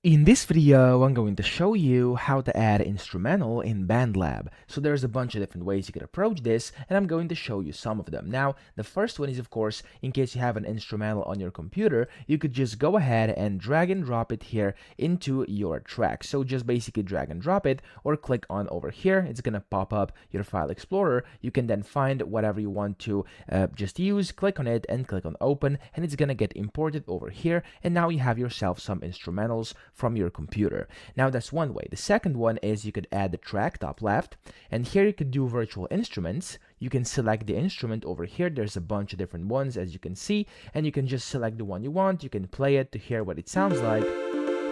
In this video, I'm going to show you how to add instrumental in BandLab. So there's a bunch of different ways you can approach this, and I'm going to show you some of them. Now, the first one is, of course, in case you have an instrumental on your computer, you could just go ahead and drag and drop it here into your track. So just basically drag and drop it, or click on over here. It's gonna pop up your file explorer. You can then find whatever you want to just use, click on it, and click on open, and it's gonna get imported over here. And now you have yourself some instrumentals from your computer. Now that's one way. The second one is you could add the track top left, and here you could do virtual instruments. You can select the instrument over here. There's a bunch of different ones, as you can see, and you can just select the one you want. You can play it to hear what it sounds like.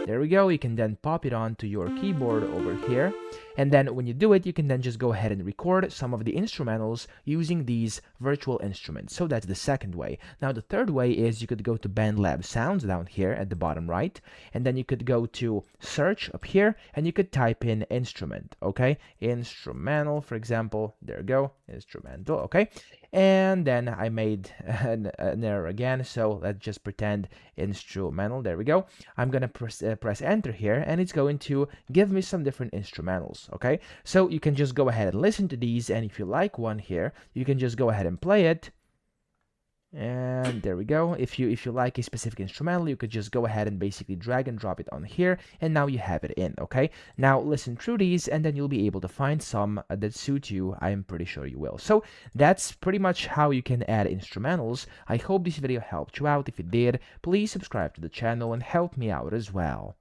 There we go. You can then pop it onto your keyboard over here. And then when you do it, you can then just go ahead and record some of the instrumentals using these virtual instruments. So that's the second way. Now the third way is you could go to BandLab Sounds down here at the bottom right, and then you could go to search up here, and you could type in instrument, okay? Instrumental, for example. There we go, instrumental, okay? And then I made an error again, so let's just pretend instrumental. There we go. I'm gonna press enter here, and it's going to give me some different instrumentals, okay? So you can just go ahead and listen to these, and if you like one here, you can just go ahead and play it. And there we go. If you like a specific instrumental, you could just go ahead and basically drag and drop it on here, and now you have it in, okay? Now listen through these, and then you'll be able to find some that suit you. I'm pretty sure you will. So that's pretty much how you can add instrumentals. I hope this video helped you out. If it did, please subscribe to the channel and help me out as well.